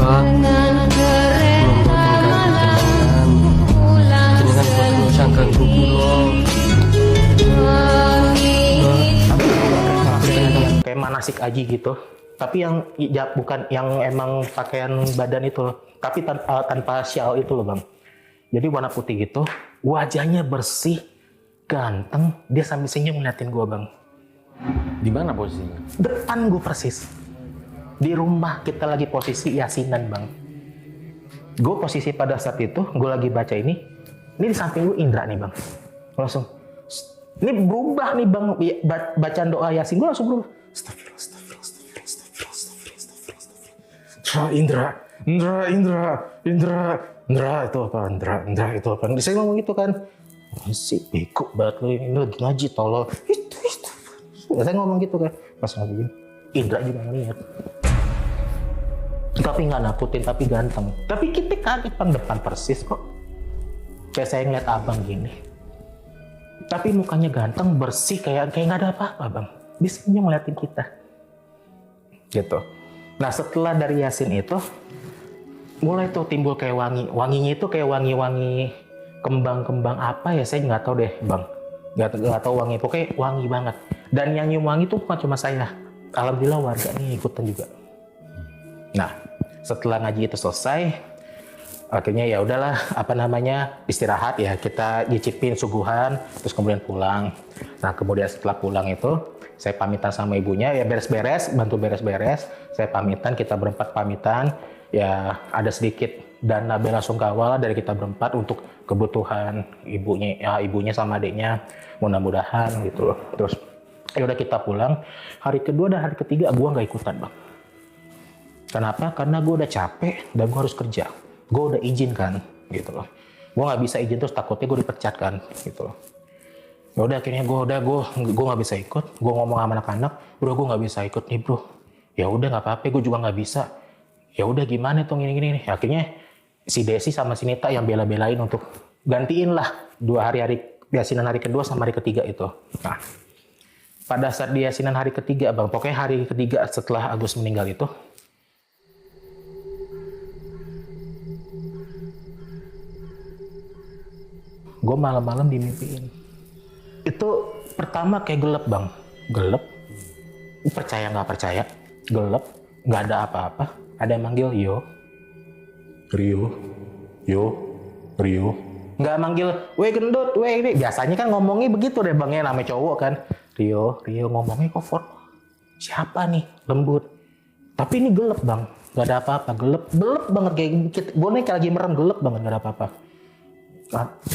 Pak. Belum boten ganti jenengan. Jenengan boten usah ganggu kula. Kayak manasik aji gitu. Tapi yang ya, bukan yang emang pakaian badan itu, tapi tanpa syal itu loh bang. Jadi warna putih gitu, wajahnya bersih, ganteng, dia sambil senyum ngeliatin gua bang. Di mana posisinya? Depan gua persis. Di rumah kita lagi posisi yasinan bang. Gue posisi pada saat itu, gue lagi baca ini di samping gue Indra nih bang. Langsung, ini berubah nih bang, bacaan doa yasin gue langsung berubah. Astagfirullah, astagfirullah, astagfirullah, astagfirullah, astagfirullah, astagfirullah. Indra, itu apa? Indra, itu apa? Saya ngomong gitu kan. Si bego banget lo ini lagi ngaji tolol. Itu. Saya ngomong gitu kan. Pas ngomong gini, Indra juga ngeliat. Tapi nggak nakutin, tapi ganteng. Tapi kita kaget bang, depan persis kok. Kayak saya ngeliat abang gini. Tapi mukanya ganteng, bersih, kayak nggak ada apa-apa bang. Dia senyum ngeliatin kita. Gitu. Nah setelah dari Yasin itu, mulai tuh timbul kayak wangi. Wanginya itu kayak wangi-wangi kembang-kembang apa ya, saya nggak tahu deh bang. Nggak tahu wangi, pokoknya wangi banget. Dan yang nyium wangi itu bukan cuma saya. Alhamdulillah warganya ikutan juga. Nah, setelah ngaji itu selesai, akhirnya ya udahlah, istirahat ya, kita nyicipin suguhan, terus kemudian pulang. Nah, kemudian setelah pulang itu, saya pamitan sama ibunya, ya beres-beres, bantu beres-beres. Saya pamitan, kita berempat pamitan, ya ada sedikit dana bela sungkawa dari kita berempat untuk kebutuhan ibunya sama adiknya, mudah-mudahan gitu loh. Terus ya udah kita pulang. Hari kedua dan hari ketiga gua nggak ikutan bang. Kenapa? Karena gue udah capek dan gue harus kerja. Gue udah izin kan, gitu loh. Gue nggak bisa izin terus takutnya gue dipecat kan, gitu loh. Ya udah akhirnya gue nggak bisa ikut. Gue ngomong sama anak-anak, bro gue nggak bisa ikut nih bro. Ya udah nggak apa-apa, gue juga nggak bisa. Ya udah gimana tuh gini. Akhirnya si Desi sama si Nita yang bela-belain untuk gantiin lah 2 hari yasinan hari kedua sama hari ketiga itu. Nah, pada saat di yasinan hari ketiga bang, pokoknya hari ketiga setelah Agus meninggal itu, gue malam-malam dimimpiin. Itu pertama kayak gelap bang, gelap. Percaya nggak percaya, gelap, nggak ada apa-apa. Ada yang manggil Rio. Nggak manggil, weh gendut, weh ini. Biasanya kan ngomongnya begitu deh bang, ya namanya cowok kan. Rio ngomongnya kok siapa nih, lembut. Tapi ini gelap bang, nggak ada apa-apa, gelap banget kayak gue nih lagi merem, gelap banget nggak ada apa-apa.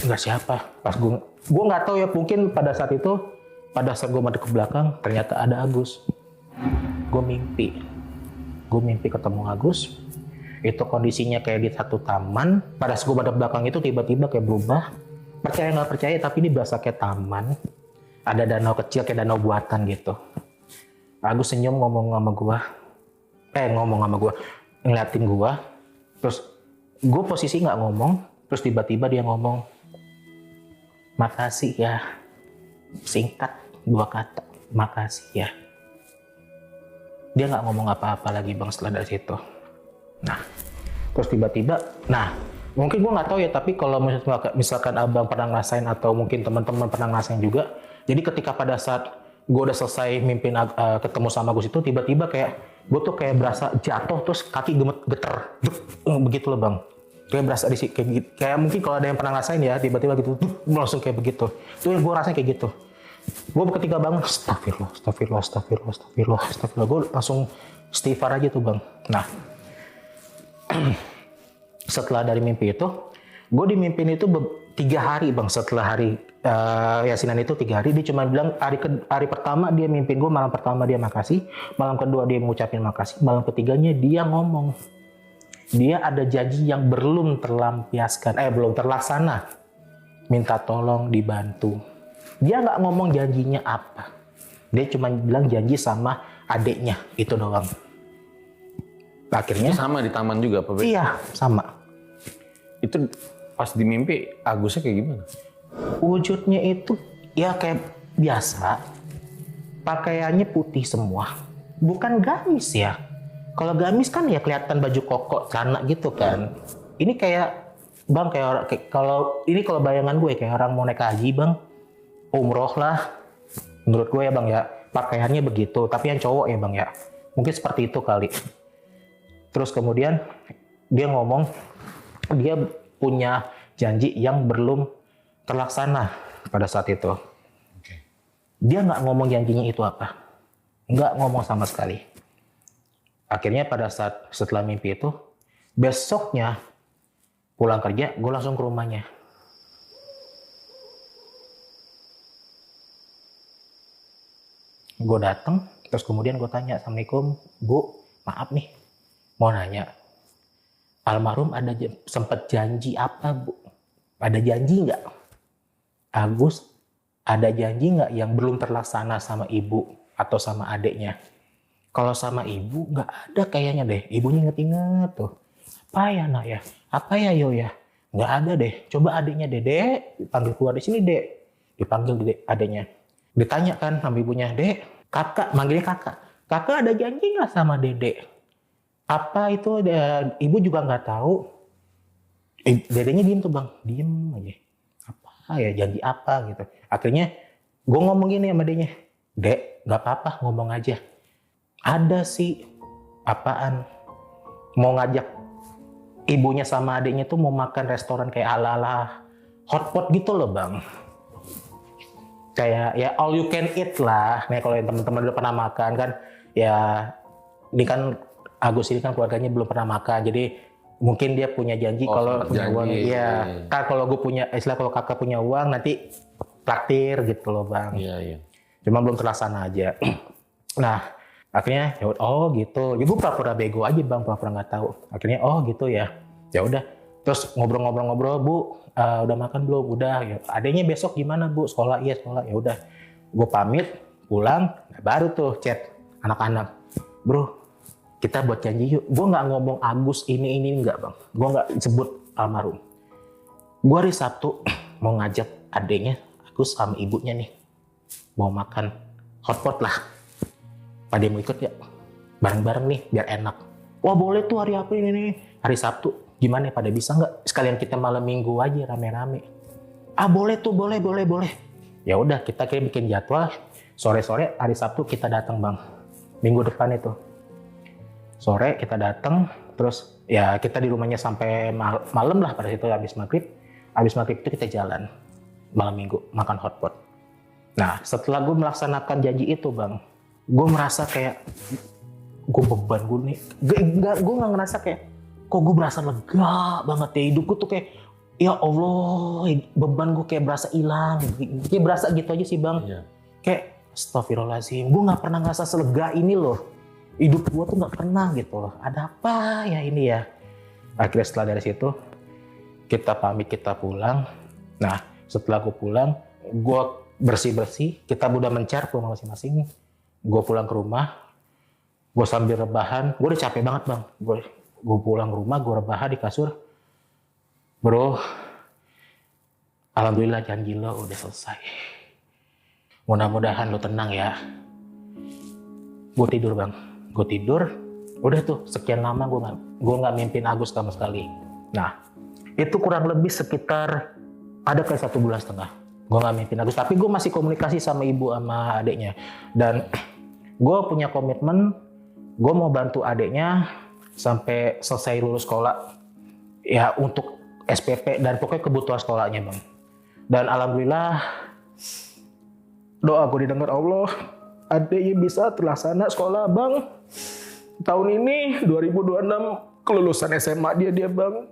Nggak siapa. Pas gue nggak tahu ya, mungkin pada saat itu, pada saat gue madep ke belakang, ternyata ada Agus. Gue mimpi ketemu Agus. Itu kondisinya kayak di satu taman. Pada saat gue madep belakang itu tiba-tiba kayak berubah. Percaya nggak percaya, tapi ini berasa kayak taman. Ada danau kecil kayak danau buatan gitu. Agus senyum ngomong sama gue, ngeliatin gue. Terus gue posisi nggak ngomong. Terus tiba-tiba dia ngomong, makasih ya. Singkat 2 kata, makasih ya. Dia nggak ngomong apa-apa lagi bang setelah dari situ. Nah, terus tiba-tiba, mungkin gue nggak tahu ya, tapi kalau misalkan abang pernah ngerasain atau mungkin teman-teman pernah ngerasain juga. Jadi ketika pada saat gue udah selesai mimpin ketemu sama Gus itu, tiba-tiba kayak gue tuh kayak berasa jatuh, terus kaki geter, begitu loh bang. Kayak berasa kayak mungkin kalau ada yang pernah ngerasain ya, tiba-tiba gitu, langsung kayak begitu. Itu yang gue rasain kayak gitu. Gue ketika bangun, astagfirullah. Gue langsung istighfar aja tuh bang. Nah, setelah dari mimpi itu, gue dimimpin itu 3 hari bang. Setelah hari yasinan itu 3 hari, dia cuma bilang hari pertama dia mimpin gue, malam pertama dia makasih, malam kedua dia mengucapin makasih, malam ketiganya dia ngomong. Dia ada janji yang belum terlaksana. Minta tolong dibantu. Dia nggak ngomong janjinya apa. Dia cuma bilang janji sama adiknya, itu doang. Akhirnya sama di taman juga Pak? Iya, sama. Itu pas di mimpi Agusnya kayak gimana? Wujudnya itu ya kayak biasa. Pakaiannya putih semua. Bukan gamis ya. Kalau gamis kan ya kelihatan baju koko celana gitu kan. Ini kayak bang kayak kalau bayangan gue kayak orang mau naik haji bang, umroh lah. Menurut gue ya bang ya pakaiannya begitu. Tapi yang cowok ya bang ya mungkin seperti itu kali. Terus kemudian dia ngomong dia punya janji yang belum terlaksana pada saat itu. Dia nggak ngomong janjinya itu apa, nggak ngomong sama sekali. Akhirnya pada saat setelah mimpi itu, besoknya pulang kerja, gue langsung ke rumahnya. Gue datang, terus kemudian gue tanya, Assalamualaikum, Bu, maaf nih, mau nanya, almarhum ada sempat janji apa, Bu? Ada janji nggak? Agus, ada janji nggak yang belum terlaksana sama ibu atau sama adiknya? Kalau sama ibu nggak ada kayaknya deh. Ibunya inget-inget tuh. Apa ya nak ya? Apa ya yo ya? Nggak ada deh. Coba adiknya Dek. Dipanggil keluar di sini Dek. Dipanggil adiknya. Ditanya kan sama ibunya. Dek, kakak. Manggilnya kakak. Kakak ada janji nggak sama Dedek? Apa itu? Ibu juga nggak tahu. Dedeknya diem tuh bang. Diem aja. Apa ya janji apa gitu. Akhirnya gue ngomong gini sama adiknya. Dek, nggak apa-apa ngomong aja. Ada sih apaan mau ngajak ibunya sama adiknya tuh mau makan restoran kayak ala-ala hotpot gitu loh bang, kayak ya all you can eat lah. Nih kalau yang teman-teman udah pernah makan kan ya, ini kan Agus ini kan keluarganya belum pernah makan, jadi mungkin dia punya janji kalau punya uang ya kan, kalau gue punya istilah kalau kakak punya uang nanti traktir gitu loh bang. Iya. Cuma belum terlaksana aja. Nah akhirnya ya oh gitu, ya gue pura-pura bego aja bang, pura-pura nggak tahu. Akhirnya oh gitu ya, ya udah. Terus ngobrol-ngobrol, Bu, udah makan belum? Udah. Ya, adanya besok gimana Bu? Sekolah? Iya sekolah. Ya udah. Gue pamit pulang, baru tuh chat anak-anak, bro, kita buat janji yuk. Gue nggak ngomong Agus ini nggak bang, gue nggak sebut almarhum. Gue hari Sabtu mau ngajak adiknya Agus sama ibunya nih, mau makan hotpot lah. Pada mau ikut ya? Bareng-bareng nih, biar enak. Wah boleh tuh hari apa ini nih? Hari Sabtu. Gimana ya, pada bisa nggak? Sekalian kita malam minggu aja rame-rame. Ah boleh tuh, boleh. Ya udah, kita bikin jadwal. Sore-sore hari Sabtu kita datang bang. Minggu depan itu. Sore kita datang, terus ya kita di rumahnya sampai malam lah pada situ habis maghrib. Habis maghrib itu kita jalan. Malam minggu, makan hotpot. Nah setelah gue melaksanakan janji itu bang, gue merasa kayak gue beban gue nih, gue nggak ngerasa kayak kok gue berasa lega banget ya, hidupku tuh kayak ya Allah beban gue kayak berasa hilang, kayak berasa gitu aja sih bang. Kayak astagfirullahaladzim, gue nggak pernah ngerasa selega ini loh, hidup gue tuh nggak pernah gitu loh, ada apa ya ini ya. Akhirnya setelah dari situ kita pamit, kita pulang. Nah setelah gue pulang, gue bersih-bersih, kita udah mencar pulang masing-masing. Gue pulang ke rumah, gue sambil rebahan, gue udah capek banget bang. Gue pulang ke rumah, gue rebahan di kasur. Bro, alhamdulillah janji lo udah selesai. Mudah-mudahan lo tenang ya. Gue tidur bang, gue tidur. Udah tuh sekian lama gue nggak mimpin Agus sama sekali. Nah itu kurang lebih sekitar ada kayak 1,5 bulan. Gue nggak mimpin Agus, tapi gue masih komunikasi sama ibu sama adiknya. Dan gue punya komitmen, gue mau bantu adiknya sampai selesai lulus sekolah. Ya untuk SPP dan pokoknya kebutuhan sekolahnya bang. Dan alhamdulillah doa gue didengar Allah, adiknya bisa terlaksana sekolah bang. Tahun ini 2026 kelulusan SMA dia bang.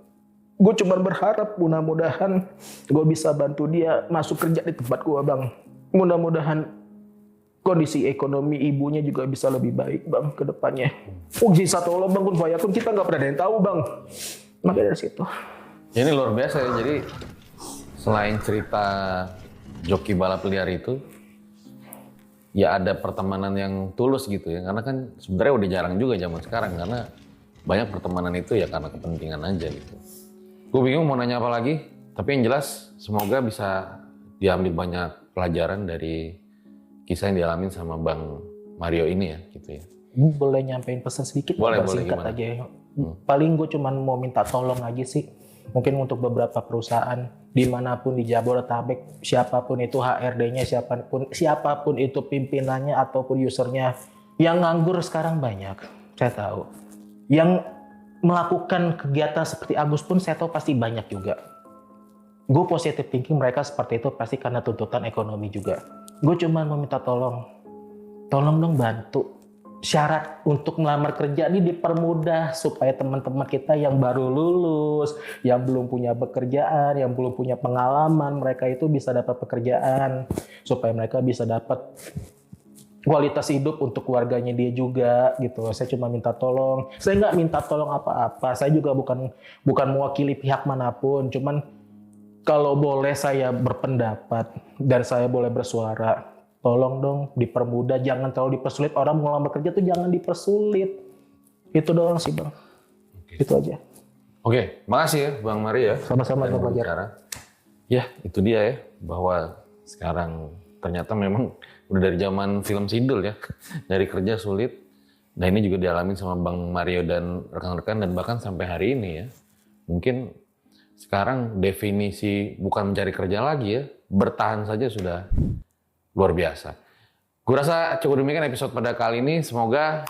Gue cuma berharap mudah-mudahan gue bisa bantu dia masuk kerja di tempat gue bang. Mudah-mudahan kondisi ekonomi ibunya juga bisa lebih baik bang ke depannya. Uji satu Allah bang, kun fayakun, kita nggak pernah ada yang tahu bang. Makanya dari situ. Ini luar biasa ya, jadi selain cerita joki balap liar itu, ya ada pertemanan yang tulus gitu ya. Karena kan sebenarnya udah jarang juga zaman sekarang, karena banyak pertemanan itu ya karena kepentingan aja gitu. Gue bingung mau nanya apa lagi, tapi yang jelas semoga bisa diambil banyak pelajaran dari kisah yang dialamin sama Bang Mario ini ya gitu ya. boleh nyampein pesan sedikit? Boleh, singkat gimana? aja. Paling gue cuman mau minta tolong aja sih. Mungkin untuk beberapa perusahaan dimanapun di Jabodetabek, siapapun itu HRD-nya, siapapun itu pimpinannya ataupun usernya, yang nganggur sekarang banyak. Saya tahu. Yang melakukan kegiatan seperti Agus pun saya tahu pasti banyak juga. Gue positive thinking mereka seperti itu pasti karena tuntutan ekonomi juga. Gue cuma mau minta tolong dong bantu. Syarat untuk melamar kerja ini dipermudah supaya teman-teman kita yang baru lulus, yang belum punya pekerjaan, yang belum punya pengalaman, mereka itu bisa dapat pekerjaan. Supaya mereka bisa dapat kualitas hidup untuk keluarganya dia juga gitu. Saya cuma minta tolong. Saya nggak minta tolong apa-apa. Saya juga bukan mewakili pihak manapun. Cuman kalau boleh saya berpendapat dan saya boleh bersuara, tolong dong dipermudah, jangan terlalu dipersulit. Orang mau ngelamar kerja tuh jangan dipersulit. Itu doang sih Bang. Itu aja. Oke, makasih ya Bang Mari ya. Sama-sama Dan Bang Fajar. berbicara. Ya, itu dia ya, bahwa sekarang ternyata memang udah dari zaman film Sidul ya, dari kerja sulit. Nah ini juga dialami sama Bang Mario dan rekan-rekan dan bahkan sampai hari ini ya. Mungkin sekarang definisi bukan mencari kerja lagi ya, bertahan saja sudah luar biasa. Gue rasa cukup demikian episode pada kali ini. Semoga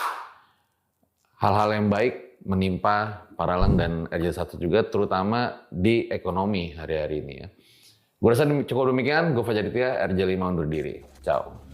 hal-hal yang baik menimpa Paralang dan RJ1 juga, terutama di ekonomi hari-hari ini ya. Gue rasa cukup demikian. Gue Fajar Ditya, RJ5 undur diri. Ciao.